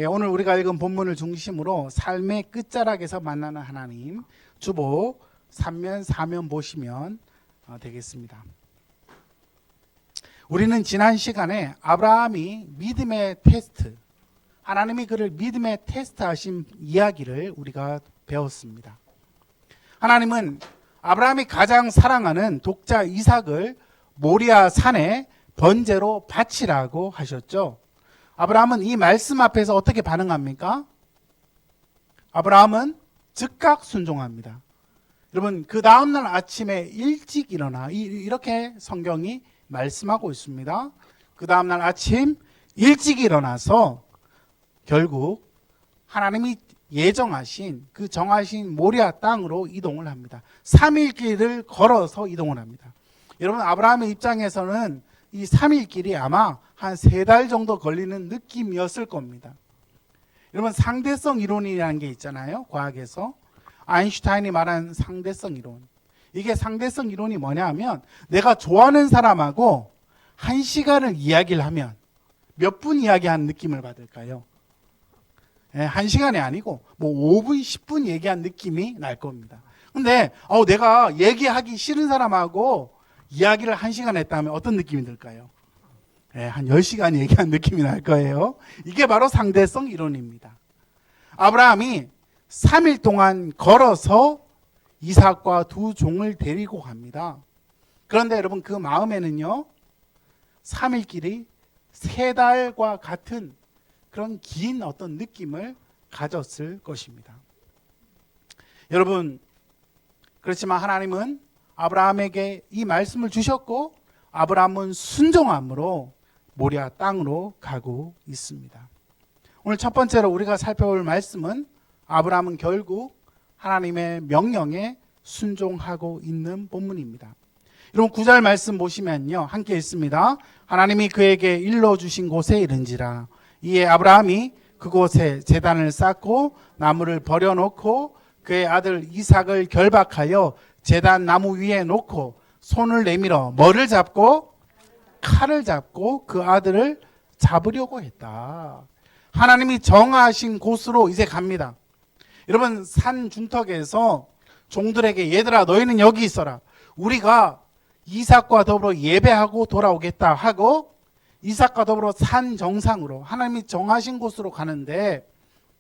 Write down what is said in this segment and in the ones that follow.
오늘 우리가 읽은 본문을 중심으로 삶의 끝자락에서 만나는 하나님, 주보 3면 4면 보시면 되겠습니다. 우리는 지난 시간에 아브라함이 믿음의 테스트, 하나님이 그를 믿음의 테스트하신 이야기를 우리가 배웠습니다. 하나님은 아브라함이 가장 사랑하는 독자 이삭을 모리아 산에 번제로 바치라고 하셨죠. 아브라함은 이 말씀 앞에서 어떻게 반응합니까? 아브라함은 즉각 순종합니다. 여러분, 그 다음날 아침에 일찍 일어나, 이렇게 성경이 말씀하고 있습니다. 그 다음날 아침 일찍 일어나서 결국 하나님이 예정하신 그 정하신 모리아 땅으로 이동을 합니다. 3일 길을 걸어서 이동을 합니다. 여러분, 아브라함의 입장에서는 이 3일 길이 아마 한 3달 정도 걸리는 느낌이었을 겁니다. 여러분, 상대성 이론이라는 게 있잖아요. 과학에서 아인슈타인이 말한 상대성 이론. 이게 상대성 이론이 뭐냐면, 내가 좋아하는 사람하고 1시간을 이야기를 하면 몇 분 이야기한 느낌을 받을까요? 1시간이 아니고 뭐 5분, 10분 얘기한 느낌이 날 겁니다. 근데 내가 얘기하기 싫은 사람하고 이야기를 1시간 했다면 어떤 느낌이 들까요? 한 10시간 얘기한 느낌이 날 거예요. 이게 바로 상대성 이론입니다. 아브라함이 3일 동안 걸어서 이삭과 두 종을 데리고 갑니다. 그런데 여러분, 그 마음에는요, 3일 길이 3달과 같은 그런 긴 어떤 느낌을 가졌을 것입니다. 여러분, 그렇지만 하나님은 아브라함에게 이 말씀을 주셨고, 아브라함은 순종함으로 모리아 땅으로 가고 있습니다. 오늘 첫 번째로 우리가 살펴볼 말씀은 아브라함은 결국 하나님의 명령에 순종하고 있는 본문입니다. 여러분, 9절 말씀 보시면요, 함께 읽습니다. 하나님이 그에게 일러주신 곳에 이른지라. 이에 아브라함이 그곳에 제단을 쌓고 나무를 버려놓고 그의 아들 이삭을 결박하여 제단 나무 위에 놓고 손을 내밀어 뭐를 잡고? 칼을 잡고 그 아들을 잡으려고 했다. 하나님이 정하신 곳으로 이제 갑니다. 여러분, 산 중턱에서 종들에게 얘들아 너희는 여기 있어라. 우리가 이삭과 더불어 예배하고 돌아오겠다 하고 이삭과 더불어 산 정상으로 하나님이 정하신 곳으로 가는데,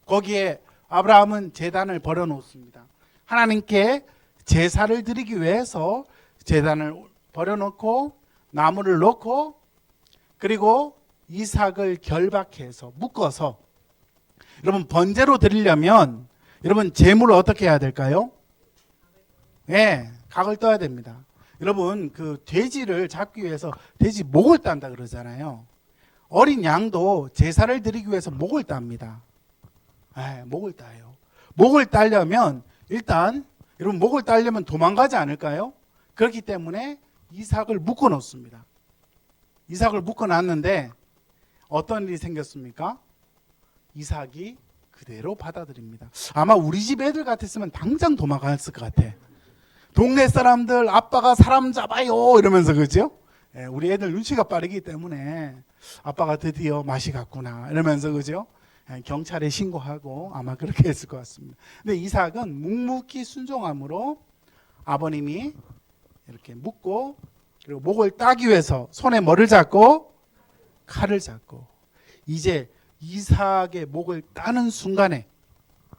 거기에 아브라함은 제단을 버려놓습니다. 하나님께 제사를 드리기 위해서 제단을 버려놓고 나무를 놓고, 그리고 이삭을 결박해서 묶어서, 여러분, 번제로 드리려면 여러분 제물을 어떻게 해야 될까요? 각을 떠야 됩니다. 여러분, 그 돼지를 잡기 위해서 돼지 목을 딴다 그러잖아요. 어린 양도 제사를 드리기 위해서 목을 땁니다. 목을 따요. 목을 따려면 일단 여러분, 목을 따려면 도망가지 않을까요? 그렇기 때문에 이삭을 묶어 놓습니다. 이삭을 묶어 놨는데 어떤 일이 생겼습니까? 이삭이 그대로 받아들입니다. 아마 우리 집 애들 같았으면 당장 도망갔을 것 같아. 동네 사람들 아빠가 사람 잡아요 이러면서, 그죠? 우리 애들 눈치가 빠르기 때문에 아빠가 드디어 맛이 갔구나 이러면서, 그죠? 경찰에 신고하고 아마 그렇게 했을 것 같습니다. 근데 이삭은 묵묵히 순종함으로 아버님이 이렇게 묶고, 그리고 목을 따기 위해서 손에 뭐를 잡고? 칼을 잡고, 이제 이삭의 목을 따는 순간에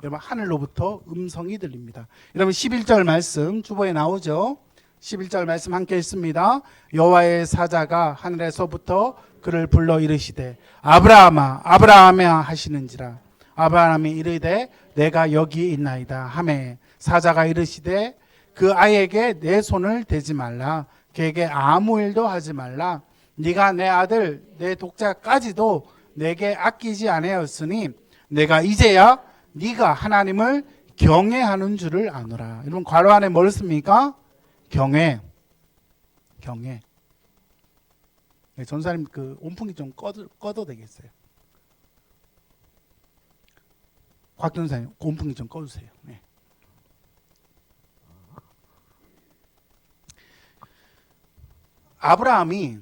여러분, 하늘로부터 음성이 들립니다. 여러분, 11절 말씀 주보에 나오죠. 11절 말씀 함께 읽습니다. 여호와의 사자가 하늘에서부터 그를 불러 이르시되 아브라함아 아브라함아 하시는지라. 아브라함이 이르되 내가 여기 있나이다 하매, 사자가 이르시되 그 아이에게 내 손을 대지 말라. 그에게 아무 일도 하지 말라. 네가 내 아들 내 독자까지도 내게 아끼지 아니하였으니 내가 이제야 네가 하나님을 경외하는 줄을 아노라. 여러분, 괄호 안에 뭘 씁니까? 경외. 전사님 그 온풍기 좀 꺼도 되겠어요? 곽 전사님 그 온풍기 좀 꺼주세요. 네. 아브라함이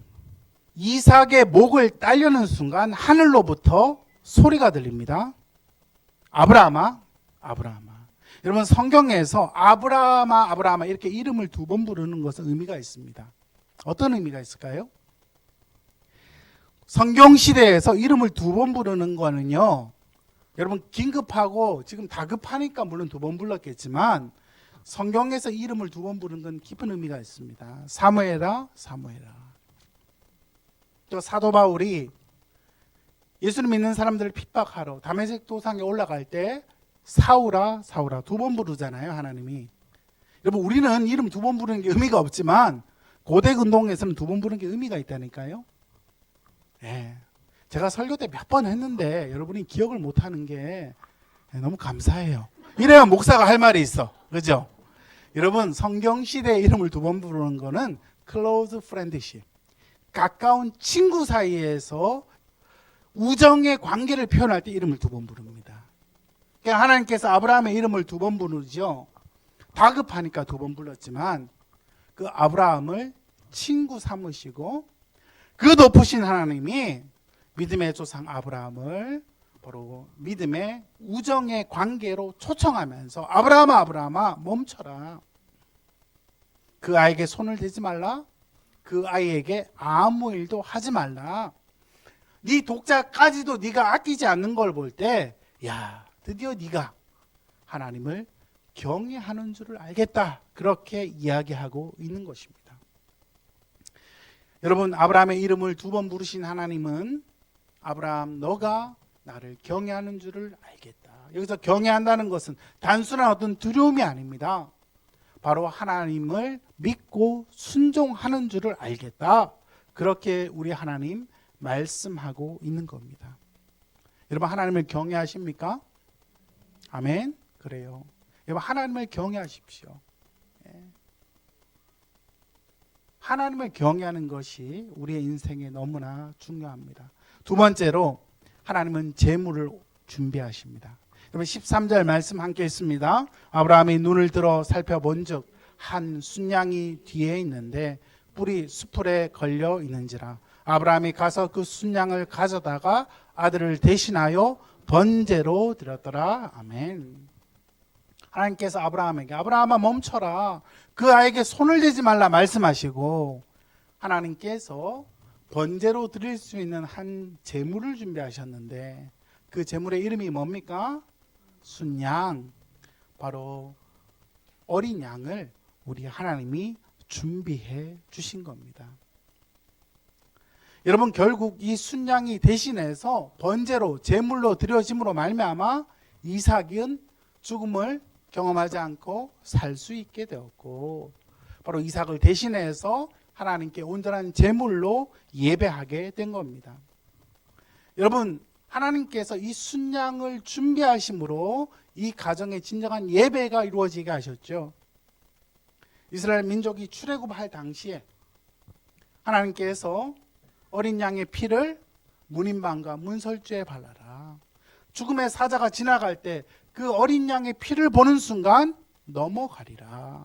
이삭의 목을 따려는 순간 하늘로부터 소리가 들립니다. 아브라함아, 아브라함아. 여러분 성경에서 아브라함아, 아브라함아 이렇게 이름을 2번 부르는 것은 의미가 있습니다. 어떤 의미가 있을까요? 성경 시대에서 이름을 2번 부르는 거는요, 여러분 긴급하고 지금 다급하니까 물론 2번 불렀겠지만 성경에서 이름을 2번 부르는 건 깊은 의미가 있습니다. 사무엘아, 사무엘아. 또 사도 바울이 예수를 믿는 사람들을 핍박하러 다메섹 도상에 올라갈 때 사울아, 사울아 2번 부르잖아요, 하나님이. 여러분 우리는 이름 2번 부르는 게 의미가 없지만 고대 근동에서는 2번 부르는 게 의미가 있다니까요. 네. 제가 설교 때 몇 번 했는데 여러분이 기억을 못하는 게 너무 감사해요. 이래야 목사가 할 말이 있어, 그죠? 여러분 성경 시대의 이름을 2번 부르는 거는 close friendship, 가까운 친구 사이에서 우정의 관계를 표현할 때 이름을 2번 부릅니다. 그러니까 하나님께서 아브라함의 이름을 2번 부르죠. 다급하니까 2번 불렀지만 그 아브라함을 친구 삼으시고 그 높으신 하나님이 믿음의 조상 아브라함을 바로 믿음의 우정의 관계로 초청하면서 아브라함아, 아브라함아 멈춰라. 그 아이에게 손을 대지 말라. 그 아이에게 아무 일도 하지 말라. 네 독자까지도 네가 아끼지 않는 걸 볼 때, 야, 드디어 네가 하나님을 경외하는 줄을 알겠다. 그렇게 이야기하고 있는 것입니다. 여러분 아브라함의 이름을 2번 부르신 하나님은 아브라함 너가 나를 경외하는 줄을 알겠다. 여기서 경외한다는 것은 단순한 어떤 두려움이 아닙니다. 바로 하나님을 믿고 순종하는 줄을 알겠다. 그렇게 우리 하나님 말씀하고 있는 겁니다. 여러분 하나님을 경외하십니까? 아멘. 그래요. 여러분 하나님을 경외하십시오. 하나님을 경외하는 것이 우리의 인생에 너무나 중요합니다. 2번째로 하나님은 재물을 준비하십니다. 여러분 13절 말씀 함께 있습니다. 아브라함이 눈을 들어 살펴본즉 한 순양이 뒤에 있는데 뿔이 수풀에 걸려 있는지라. 아브라함이 가서 그 순양을 가져다가 아들을 대신하여 번제로 드렸더라. 아멘. 하나님께서 아브라함에게 아브라함아 멈춰라. 그 아이에게 손을 대지 말라 말씀하시고 하나님께서 번제로 드릴 수 있는 한 제물을 준비하셨는데 그 제물의 이름이 뭡니까? 순양. 바로 어린 양을 우리 하나님이 준비해 주신 겁니다. 여러분 결국 이 순양이 대신해서 번제로 제물로 드려짐으로 말미암아 이삭은 죽음을 경험하지 않고 살 수 있게 되었고 바로 이삭을 대신해서 하나님께 온전한 제물로 예배하게 된 겁니다. 여러분 하나님께서 이 순양을 준비하심으로 이 가정의 진정한 예배가 이루어지게 하셨죠. 이스라엘 민족이 출애굽할 당시에 하나님께서 어린 양의 피를 문인방과 문설주에 발라라. 죽음의 사자가 지나갈 때 그 어린 양의 피를 보는 순간 넘어가리라.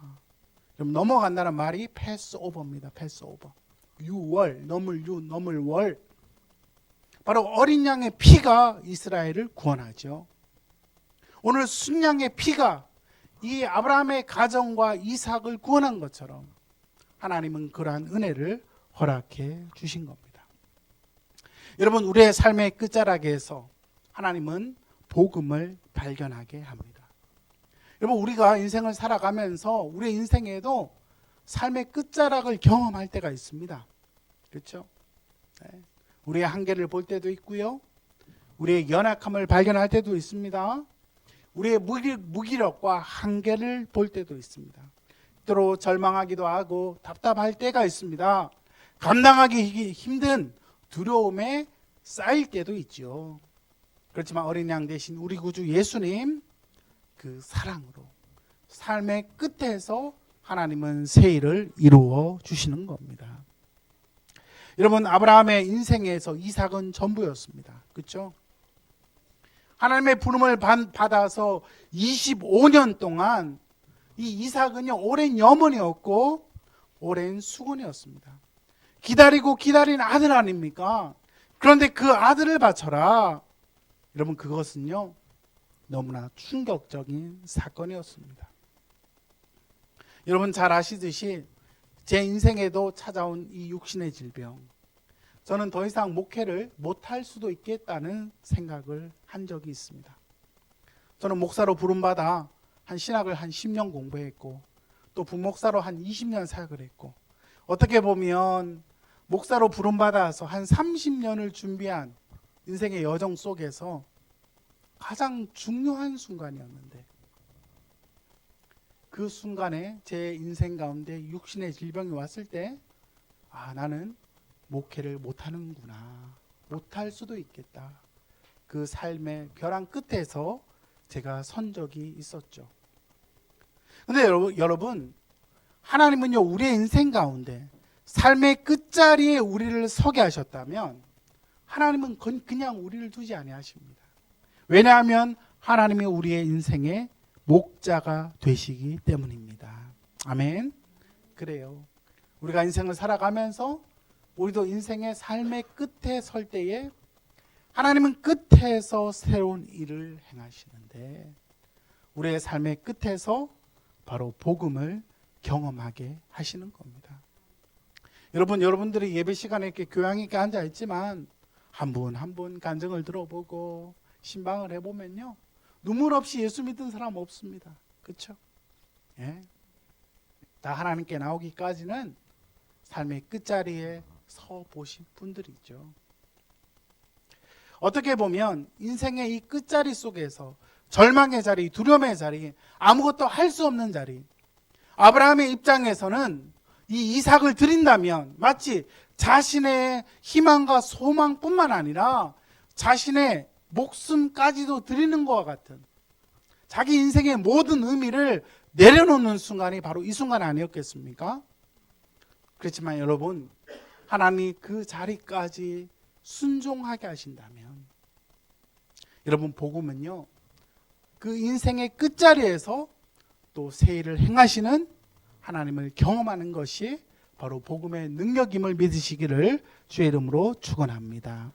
그럼 넘어간다는 말이 패스오버입니다. 패스오버. 유월, 넘을 유, 넘을 월. 바로 어린 양의 피가 이스라엘을 구원하죠. 오늘 순양의 피가 이 아브라함의 가정과 이삭을 구원한 것처럼 하나님은 그러한 은혜를 허락해 주신 겁니다. 여러분 우리의 삶의 끝자락에서 하나님은 복음을 발견하게 합니다. 여러분 우리가 인생을 살아가면서 우리의 인생에도 삶의 끝자락을 경험할 때가 있습니다. 그렇죠? 네. 우리의 한계를 볼 때도 있고요. 우리의 연약함을 발견할 때도 있습니다. 우리의 무기력과 한계를 볼 때도 있습니다. 때로 절망하기도 하고 답답할 때가 있습니다. 감당하기 힘든 두려움에 쌓일 때도 있죠. 그렇지만 어린 양 대신 우리 구주 예수님 그 사랑으로 삶의 끝에서 하나님은 새 일을 이루어 주시는 겁니다. 여러분 아브라함의 인생에서 이삭은 전부였습니다. 그렇죠? 하나님의 부름을 받아서 25년 동안 이 이삭은요 오랜 염원이었고 오랜 수건이었습니다. 기다리고 기다린 아들 아닙니까? 그런데 그 아들을 바쳐라. 여러분, 그것은요, 너무나 충격적인 사건이었습니다. 여러분 잘 아시듯이 제 인생에도 찾아온 이 육신의 질병, 저는 더 이상 목회를 못할 수도 있겠다는 생각을 한 적이 있습니다. 저는 목사로 부름받아 신학을 한 10년 공부했고, 또 부목사로 한 20년 사역을 했고, 어떻게 보면 목사로 부름받아서 한 30년을 준비한 인생의 여정 속에서 가장 중요한 순간이었는데, 그 순간에 제 인생 가운데 육신의 질병이 왔을 때, 나는 목회를 못하는구나, 못할 수도 있겠다. 그 삶의 벼랑 끝에서 제가 선 적이 있었죠. 근데 여러분, 하나님은요, 우리의 인생 가운데 삶의 끝자리에 우리를 서게 하셨다면 하나님은 그냥 우리를 두지 아니하십니다. 왜냐하면 하나님이 우리의 인생의 목자가 되시기 때문입니다. 아멘. 그래요. 우리가 인생을 살아가면서 우리도 인생의 삶의 끝에 설 때에 하나님은 끝에서 새로운 일을 행하시는데, 우리의 삶의 끝에서 바로 복음을 경험하게 하시는 겁니다. 여러분들이 예배 시간에 이렇게 교양 있게 앉아 있지만 한 분 한 분 간증을 들어보고 신방을 해보면요, 눈물 없이 예수 믿은 사람 없습니다. 그렇죠? 예. 다 하나님께 나오기까지는 삶의 끝자리에 서 보신 분들이죠. 어떻게 보면 인생의 이 끝자리 속에서 절망의 자리, 두려움의 자리, 아무것도 할 수 없는 자리, 아브라함의 입장에서는 이 이삭을 드린다면 마치 자신의 희망과 소망뿐만 아니라 자신의 목숨까지도 드리는 것과 같은, 자기 인생의 모든 의미를 내려놓는 순간이 바로 이 순간 아니었겠습니까? 그렇지만 여러분, 하나님이 그 자리까지 순종하게 하신다면, 여러분, 복음은요, 그 인생의 끝자리에서 또 새 일을 행하시는 하나님을 경험하는 것이 바로 복음의 능력임을 믿으시기를 주의 이름으로 축원합니다.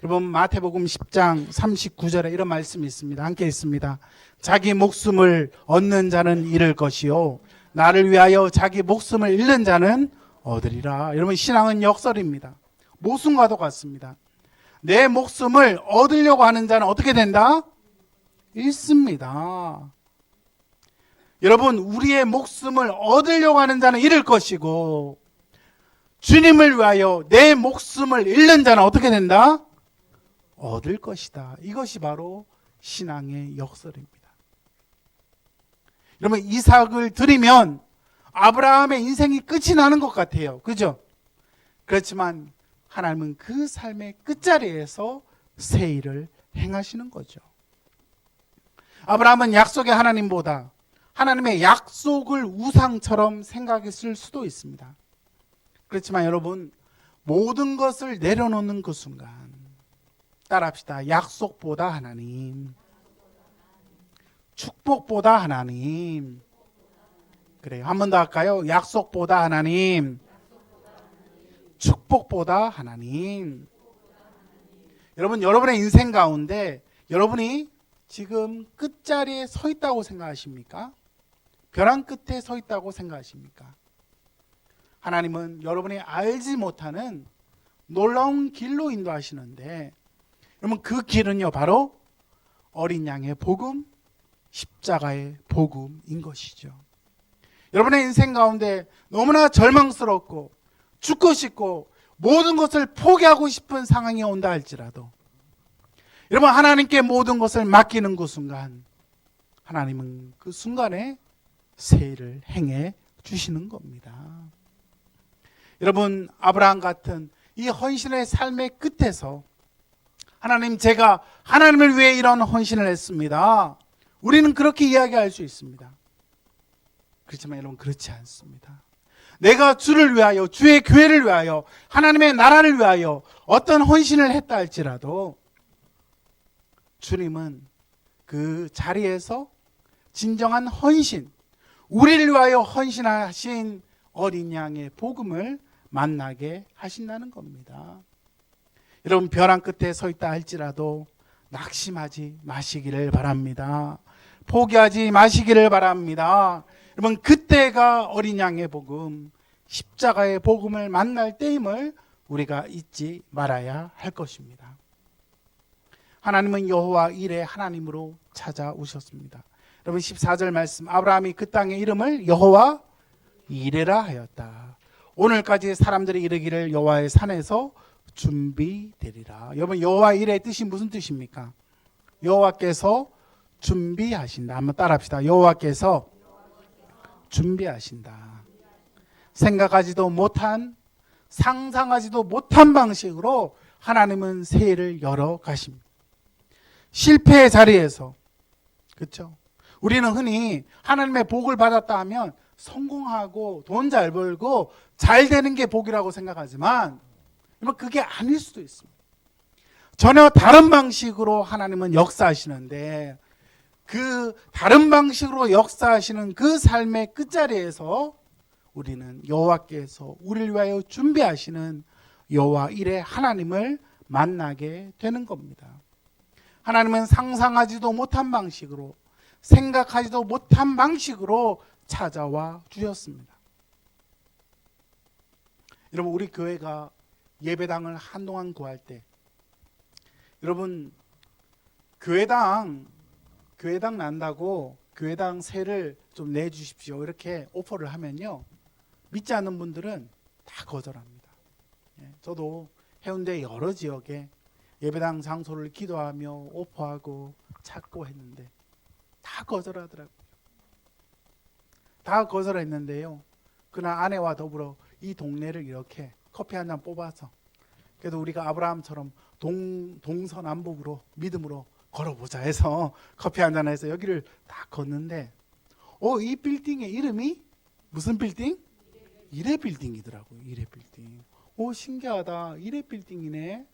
여러분, 마태복음 10장 39절에 이런 말씀이 있습니다. 함께 있습니다. 자기 목숨을 얻는 자는 잃을 것이요, 나를 위하여 자기 목숨을 잃는 자는 얻으리라. 여러분, 신앙은 역설입니다. 모순과도 같습니다. 내 목숨을 얻으려고 하는 자는 어떻게 된다? 잃습니다. 여러분, 우리의 목숨을 얻으려고 하는 자는 잃을 것이고, 주님을 위하여 내 목숨을 잃는 자는 어떻게 된다? 얻을 것이다. 이것이 바로 신앙의 역설입니다. 여러분, 이삭을 드리면 아브라함의 인생이 끝이 나는 것 같아요. 그죠? 그렇지만 하나님은 그 삶의 끝자리에서 새 일을 행하시는 거죠. 아브라함은 약속의 하나님보다 하나님의 약속을 우상처럼 생각했을 수도 있습니다. 그렇지만 여러분, 모든 것을 내려놓는 그 순간, 따라합시다. 약속보다 하나님, 축복보다 하나님. 그래요. 한 번 더 할까요? 약속보다 하나님, 축복보다 하나님. 여러분, 여러분의 인생 가운데 여러분이 지금 끝자리에 서 있다고 생각하십니까? 벼랑 끝에 서 있다고 생각하십니까? 하나님은 여러분이 알지 못하는 놀라운 길로 인도하시는데, 여러분, 그 길은요, 바로 어린 양의 복음, 십자가의 복음인 것이죠. 여러분의 인생 가운데 너무나 절망스럽고 죽고 싶고 모든 것을 포기하고 싶은 상황이 온다 할지라도, 여러분, 하나님께 모든 것을 맡기는 그 순간, 하나님은 그 순간에 새 일을 행해 주시는 겁니다. 여러분, 아브라함 같은 이 헌신의 삶의 끝에서 하나님, 제가 하나님을 위해 이런 헌신을 했습니다, 우리는 그렇게 이야기할 수 있습니다. 그렇지만 여러분, 그렇지 않습니다. 내가 주를 위하여, 주의 교회를 위하여, 하나님의 나라를 위하여 어떤 헌신을 했다 할지라도 주님은 그 자리에서 진정한 헌신, 우리를 위하여 헌신하신 어린 양의 복음을 만나게 하신다는 겁니다. 여러분, 벼랑 끝에 서 있다 할지라도 낙심하지 마시기를 바랍니다. 포기하지 마시기를 바랍니다. 여러분, 그때가 어린 양의 복음, 십자가의 복음을 만날 때임을 우리가 잊지 말아야 할 것입니다. 하나님은 여호와 이레 하나님으로 찾아오셨습니다. 여러분, 14절 말씀, 아브라함이 그 땅의 이름을 여호와 이레라 하였다. 오늘까지 사람들이 이르기를 여호와의 산에서 준비되리라. 여러분, 여호와 이레의 뜻이 무슨 뜻입니까? 여호와께서 준비하신다. 한번 따라합시다. 여호와께서 준비하신다. 생각하지도 못한, 상상하지도 못한 방식으로 하나님은 새해를 열어 가십니다. 실패의 자리에서, 그렇죠? 우리는 흔히 하나님의 복을 받았다 하면 성공하고 돈 잘 벌고 잘 되는 게 복이라고 생각하지만 그게 아닐 수도 있습니다. 전혀 다른 방식으로 하나님은 역사하시는데, 그 다른 방식으로 역사하시는 그 삶의 끝자리에서 우리는 여호와께서 우리를 위하여 준비하시는 여호와 이레 하나님을 만나게 되는 겁니다. 하나님은 상상하지도 못한 방식으로, 생각하지도 못한 방식으로 찾아와 주셨습니다. 여러분, 우리 교회가 예배당을 한동안 구할 때, 여러분, 교회당 난다고 교회당 세를 좀 내주십시오, 이렇게 오퍼를 하면요, 믿지 않는 분들은 다 거절합니다. 저도 해운대 여러 지역에 예배당 장소를 기도하며 오퍼하고 찾고 했는데 다 거절하더라고요. 다 거절했는데요, 그날 아내와 더불어 이 동네를 이렇게 커피 한 잔 뽑아서, 그래도 우리가 아브라함처럼 동서남북으로 믿음으로 걸어보자 해서 커피 한 잔 해서 여기를 다 걷는데, 이 빌딩의 이름이 무슨 빌딩? 이레 빌딩이더라고요. 이레 빌딩. 신기하다. 이레 빌딩이네.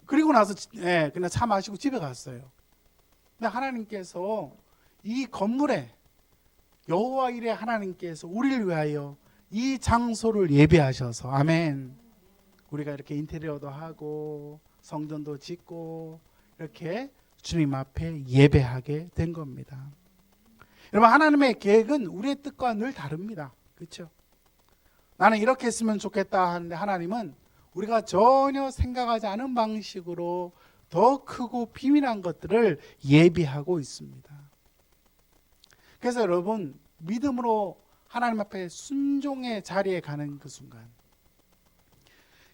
그리고 나서 그냥 차 마시고 집에 갔어요. 근데 하나님께서 이 건물에, 여호와 이레 하나님께서 우리를 위하여 이 장소를 예배하셔서, 아멘, 우리가 이렇게 인테리어도 하고 성전도 짓고 이렇게 주님 앞에 예배하게 된 겁니다. 여러분, 하나님의 계획은 우리의 뜻과 늘 다릅니다. 그렇죠? 나는 이렇게 했으면 좋겠다 하는데 하나님은 우리가 전혀 생각하지 않은 방식으로 더 크고 비밀한 것들을 예비하고 있습니다. 그래서 여러분, 믿음으로 하나님 앞에 순종의 자리에 가는 그 순간,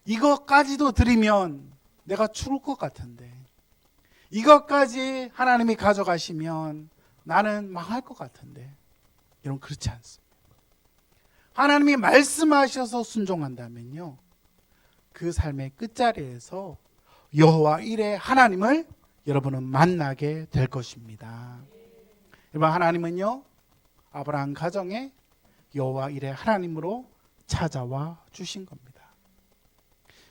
이것까지도 드리면 내가 죽을 것 같은데, 이것까지 하나님이 가져가시면 나는 망할 것 같은데, 여러분, 그렇지 않습니다. 하나님이 말씀하셔서 순종한다면요, 그 삶의 끝자리에서 여호와 이레 하나님을 여러분은 만나게 될 것입니다. 여러분, 하나님은요, 아브라함 가정에 여호와 이레 하나님으로 찾아와 주신 겁니다.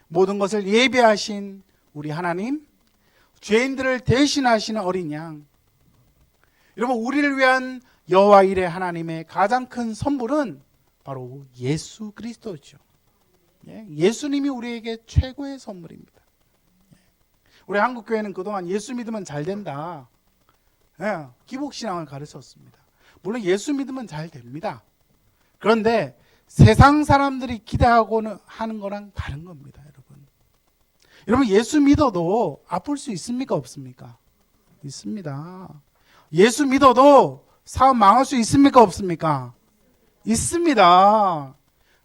모든 것을 예비하신 우리 하나님, 죄인들을 대신하시는 어린 양, 여러분, 우리를 위한 여호와 이레 하나님의 가장 큰 선물은 바로 예수 그리스도죠. 예수님이 우리에게 최고의 선물입니다. 우리 한국교회는 그동안 예수 믿으면 잘 된다, 기복신앙을 가르쳤습니다. 물론 예수 믿으면 잘 됩니다. 그런데 세상 사람들이 기대하고는 하는 거랑 다른 겁니다. 여러분, 예수 믿어도 아플 수 있습니까, 없습니까? 있습니다. 예수 믿어도 사업 망할 수 있습니까, 없습니까? 있습니다.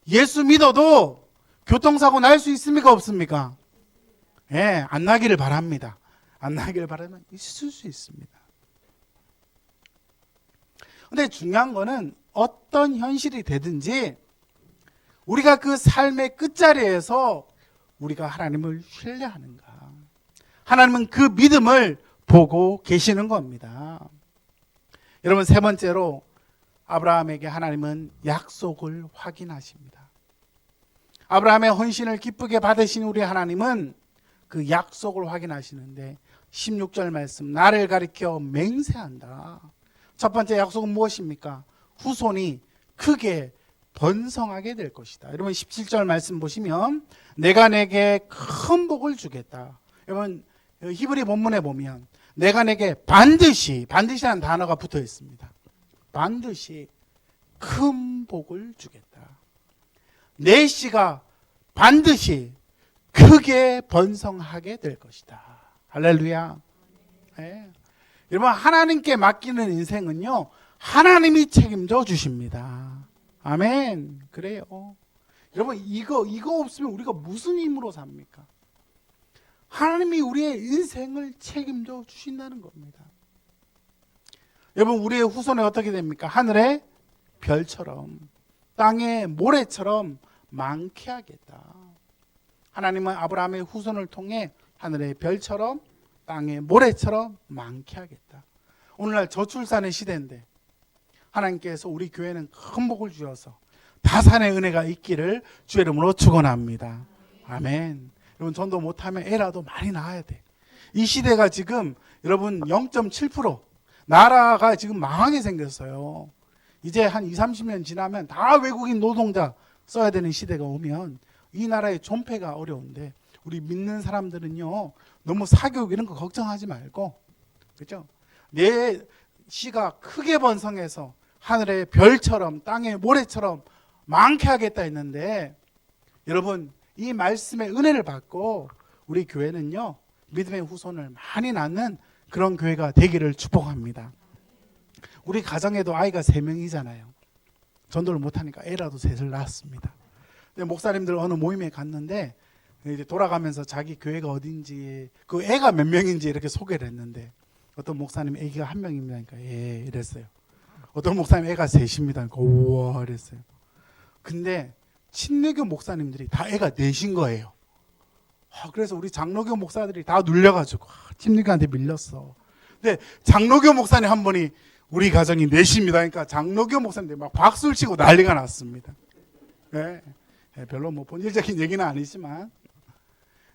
예수 믿어도 교통사고 날 수 있습니까, 없습니까? 안 나기를 바랍니다. 안 나기를 바라면 있을 수 있습니다. 근데 중요한 거는 어떤 현실이 되든지 우리가 그 삶의 끝자리에서 우리가 하나님을 신뢰하는가, 하나님은 그 믿음을 보고 계시는 겁니다. 여러분, 세 번째로 아브라함에게 하나님은 약속을 확인하십니다. 아브라함의 헌신을 기쁘게 받으신 우리 하나님은 그 약속을 확인하시는데 16절 말씀, 나를 가리켜 맹세한다. 첫 번째 약속은 무엇입니까? 후손이 크게 번성하게 될 것이다. 여러분, 17절 말씀 보시면 내가 내게 큰 복을 주겠다. 여러분, 히브리 본문에 보면 내가 내게 반드시라는 단어가 붙어 있습니다. 반드시 큰 복을 주겠다. 내 씨가 반드시 크게 번성하게 될 것이다. 할렐루야. 네. 여러분, 하나님께 맡기는 인생은요, 하나님이 책임져 주십니다. 아멘. 그래요. 여러분, 이거 없으면 우리가 무슨 힘으로 삽니까? 하나님이 우리의 인생을 책임져 주신다는 겁니다. 여러분, 우리의 후손은 어떻게 됩니까? 하늘의 별처럼, 땅의 모래처럼 많게 하겠다. 하나님은 아브라함의 후손을 통해 하늘의 별처럼, 땅의 모래처럼 많게 하겠다. 오늘날 저출산의 시대인데 하나님께서 우리 교회는 큰 복을 주셔서 다산의 은혜가 있기를 주의 이름으로 축원합니다. 아멘. 여러분, 전도 못하면 애라도 많이 낳아야 돼. 이 시대가 지금 여러분 0.7% 나라가 지금 망하게 생겼어요. 이제 한 20, 30년 지나면 다 외국인 노동자 써야 되는 시대가 오면 이 나라의 존폐가 어려운데, 우리 믿는 사람들은요, 너무 사교육 이런 거 걱정하지 말고, 그렇죠? 내 씨가 크게 번성해서 하늘의 별처럼 땅의 모래처럼 많게 하겠다 했는데, 여러분, 이 말씀의 은혜를 받고 우리 교회는요, 믿음의 후손을 많이 낳는 그런 교회가 되기를 축복합니다. 우리 가정에도 아이가 3명이잖아요. 전도를 못하니까 애라도 셋을 낳았습니다. 근데 목사님들 어느 모임에 갔는데 이제 돌아가면서 자기 교회가 어딘지, 그 애가 몇 명인지 이렇게 소개를 했는데, 어떤 목사님 애기가 1명입니다. 그러니까 예, 이랬어요. 어떤 목사님 애가 3입니다. 그러니까 우와, 이랬어요. 근데 친례교 목사님들이 다 애가 4인 거예요. 그래서 우리 장로교 목사들이 다 눌려가지고 친례교한테 밀렸어. 근데 장로교 목사님 한 분이 우리 가정이 4입니다. 그러니까 장로교 목사님들이 막 박수를 치고 난리가 났습니다. 네. 별로 뭐 본질적인 얘기는 아니지만,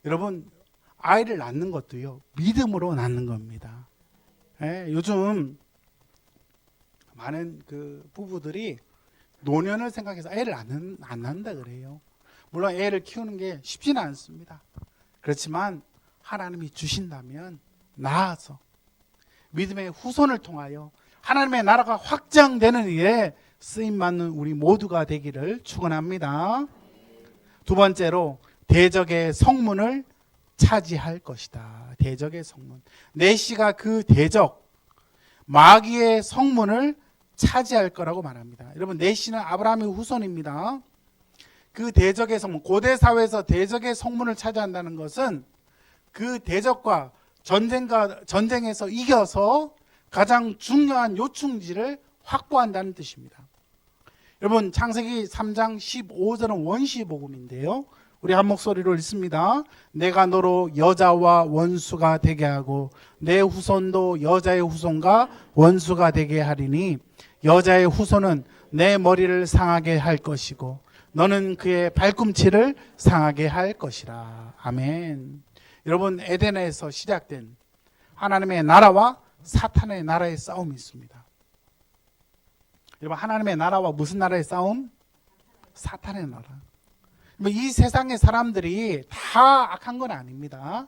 여러분, 아이를 낳는 것도요, 믿음으로 낳는 겁니다. 네. 요즘 많은 그 부부들이 노년을 생각해서 애를 안 낳는다 그래요. 물론 애를 키우는 게 쉽지는 않습니다. 그렇지만 하나님이 주신다면 낳아서 믿음의 후손을 통하여 하나님의 나라가 확장되는 일에 쓰임받는 우리 모두가 되기를 축원합니다. 두 번째로, 대적의 성문을 차지할 것이다. 대적의 성문. 내 씨가 그 대적, 마귀의 성문을 차지할 거라고 말합니다. 여러분, 내 씨는 아브라함의 후손입니다. 그 대적의 성문, 고대 사회에서 대적의 성문을 차지한다는 것은 그 대적과 전쟁에서 이겨서 가장 중요한 요충지를 확보한다는 뜻입니다. 여러분, 창세기 3장 15절은 원시 복음인데요, 우리 한 목소리로 읽습니다. 내가 너로 여자와 원수가 되게 하고 내 후손도 여자의 후손과 원수가 되게 하리니 여자의 후손은 내 머리를 상하게 할 것이고 너는 그의 발꿈치를 상하게 할 것이라. 아멘. 여러분, 에덴에서 시작된 하나님의 나라와 사탄의 나라의 싸움이 있습니다. 여러분, 하나님의 나라와 무슨 나라의 싸움? 사탄의 나라. 이 세상의 사람들이 다 악한 건 아닙니다.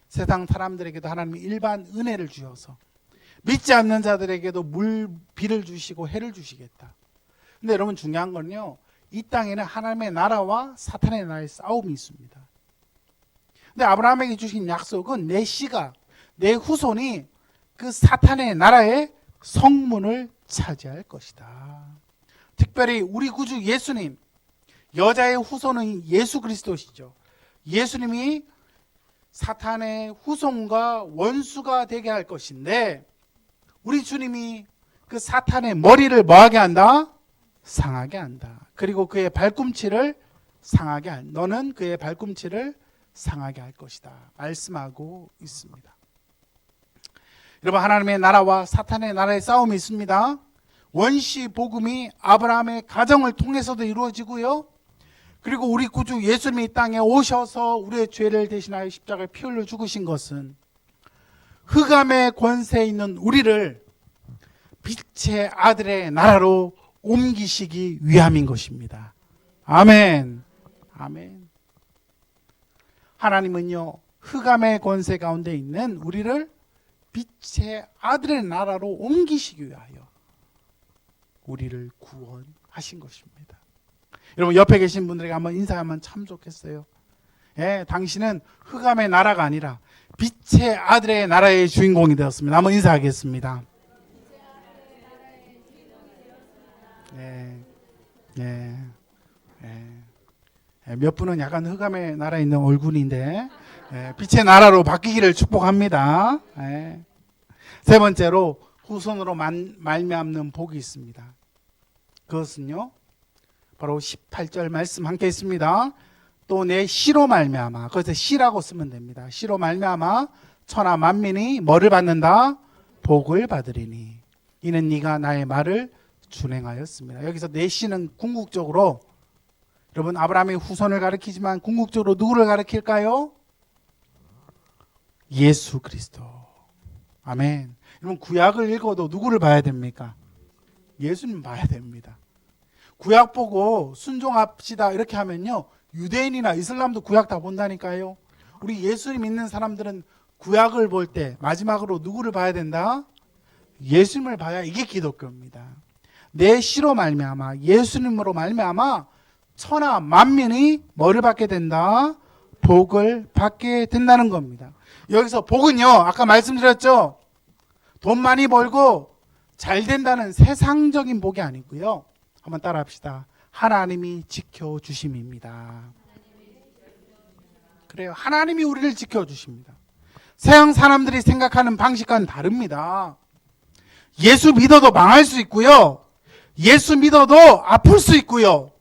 세상 사람들에게도 하나님이 일반 은혜를 주셔서 믿지 않는 자들에게도 비를 주시고 해를 주시겠다. 근데 여러분, 중요한 건요, 이 땅에는 하나님의 나라와 사탄의 나라의 싸움이 있습니다. 근데 아브라함에게 주신 약속은 내 씨가, 내 후손이 그 사탄의 나라의 성문을 차지할 것이다. 특별히 우리 구주 예수님, 여자의 후손은 예수 그리스도시죠. 예수님이 사탄의 후손과 원수가 되게 할 것인데, 우리 주님이 그 사탄의 머리를 뭐하게 한다? 상하게 한다. 그리고 그의 발꿈치를 상하게 한다. 너는 그의 발꿈치를 상하게 할 것이다 말씀하고 있습니다. 여러분, 하나님의 나라와 사탄의 나라의 싸움이 있습니다. 원시 복음이 아브라함의 가정을 통해서도 이루어지고요, 그리고 우리 구주 예수님이 이 땅에 오셔서 우리의 죄를 대신하여 십자가에 피 흘려 죽으신 것은 흑암의 권세에 있는 우리를 빛의 아들의 나라로 옮기시기 위함인 것입니다. 아멘. 아멘. 하나님은요, 흑암의 권세 가운데 있는 우리를 빛의 아들의 나라로 옮기시기 위하여 우리를 구원하신 것입니다. 여러분 옆에 계신 분들에게 한번 인사하면 참 좋겠어요. 예, 당신은 흑암의 나라가 아니라 빛의 아들의 나라의 주인공이 되었습니다. 한번 인사하겠습니다. 몇 분은 약간 흑암의 나라에 있는 얼굴인데 빛의 나라로 바뀌기를 축복합니다. 세 번째로 후손으로 말미암는 복이 있습니다. 그것은요 바로 18절 말씀 함께 있습니다. 또 내 씨로 말미암아, 그래서 씨라고 쓰면 됩니다. 씨로 말미암아 천하 만민이 뭐를 받는다? 복을 받으리니 이는 네가 나의 말을 준행하였습니다. 여기서 내 씨는 궁극적으로 여러분 아브라함의 후손을 가리키지만 궁극적으로 누구를 가리킬까요? 예수 그리스도. 아멘. 여러분 구약을 읽어도 누구를 봐야 됩니까? 예수님 봐야 됩니다. 구약 보고 순종합시다 이렇게 하면요 유대인이나 이슬람도 구약 다 본다니까요. 우리 예수님 믿는 사람들은 구약을 볼 때 마지막으로 누구를 봐야 된다? 예수님을 봐야 이게 기독교입니다. 내 씨로 말미암아 예수님으로 말미암아 천하 만민이 뭐를 받게 된다? 복을 받게 된다는 겁니다. 여기서 복은요 아까 말씀드렸죠. 돈 많이 벌고 잘 된다는 세상적인 복이 아니고요. 한번 따라 합시다. 하나님이 지켜주심입니다. 그래요. 하나님이 우리를 지켜주십니다. 서양 사람들이 생각하는 방식과는 다릅니다. 예수 믿어도 망할 수 있고요. 예수 믿어도 아플 수 있고요.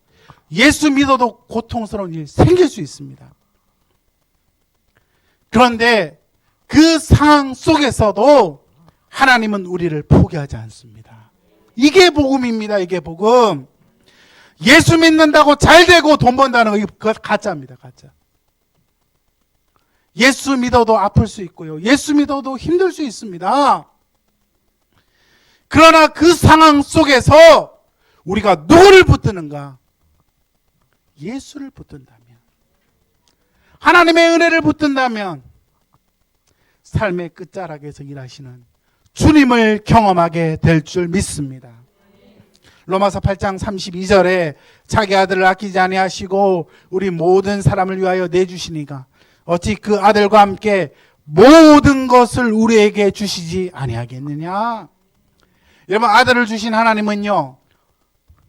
예수 믿어도 고통스러운 일 생길 수 있습니다. 그런데 그 상황 속에서도 하나님은 우리를 포기하지 않습니다. 이게 복음입니다. 이게 복음. 예수 믿는다고 잘 되고 돈 번다는 거 이거 가짜입니다. 가짜. 예수 믿어도 아플 수 있고요. 예수 믿어도 힘들 수 있습니다. 그러나 그 상황 속에서 우리가 누구를 붙드는가? 예수를 붙든다면, 하나님의 은혜를 붙든다면 삶의 끝자락에서 일하시는 주님을 경험하게 될 줄 믿습니다. 로마서 8장 32절에 자기 아들을 아끼지 아니하시고 우리 모든 사람을 위하여 내주시니가 어찌 그 아들과 함께 모든 것을 우리에게 주시지 아니하겠느냐. 여러분 아들을 주신 하나님은요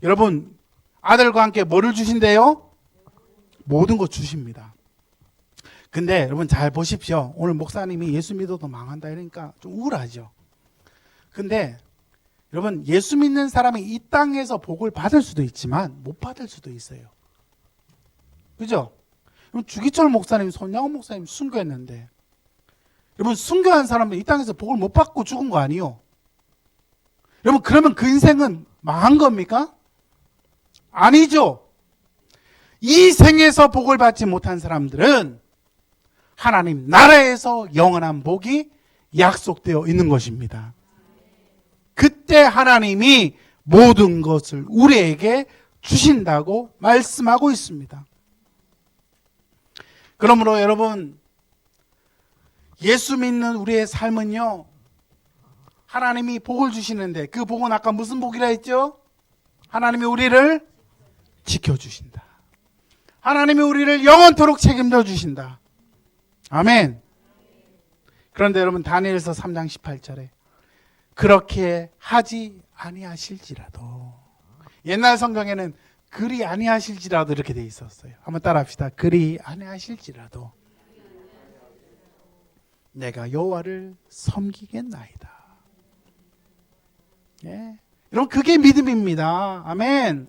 여러분 아들과 함께 뭐를 주신대요? 모든 것 주십니다. 근데 여러분 잘 보십시오. 오늘 목사님이 예수 믿어도 망한다 이러니까 좀 우울하죠. 근데 여러분 예수 믿는 사람이 이 땅에서 복을 받을 수도 있지만 못 받을 수도 있어요. 그죠? 주기철 목사님, 손양원 목사님 순교했는데 여러분 순교한 사람은 이 땅에서 복을 못 받고 죽은 거 아니요? 여러분 그러면 그 인생은 망한 겁니까? 아니죠. 이 생에서 복을 받지 못한 사람들은 하나님 나라에서 영원한 복이 약속되어 있는 것입니다. 그때 하나님이 모든 것을 우리에게 주신다고 말씀하고 있습니다. 그러므로 여러분 예수 믿는 우리의 삶은요 하나님이 복을 주시는데 그 복은 아까 무슨 복이라 했죠? 하나님이 우리를 지켜주신다. 하나님이 우리를 영원토록 책임져 주신다. 아멘. 그런데 여러분 다니엘서 3장 18절에 그렇게 하지 아니하실지라도, 옛날 성경에는 그리 아니하실지라도 이렇게 돼 있었어요. 한번 따라 합시다. 그리 아니하실지라도 내가 여호와를 섬기겠나이다. 예. 여러분 그게 믿음입니다. 아멘.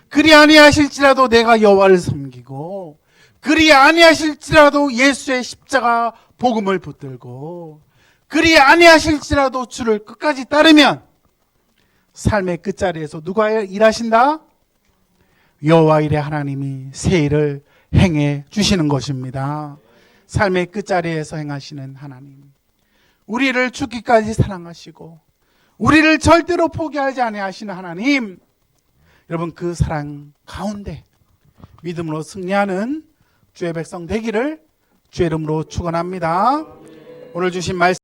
그리 아니하실지라도 내가 여호와를 섬기고 그리 아니하실지라도 예수의 십자가 복음을 붙들고 그리 아니하실지라도 주를 끝까지 따르면 삶의 끝자리에서 누가 일하신다? 여호와 일의 하나님이 새 일을 행해 주시는 것입니다. 삶의 끝자리에서 행하시는 하나님, 우리를 죽기까지 사랑하시고 우리를 절대로 포기하지 아니하시는 하나님, 여러분 그 사랑 가운데 믿음으로 승리하는 주의 백성 되기를 주의 이름으로 축원합니다. 오늘 주신 말씀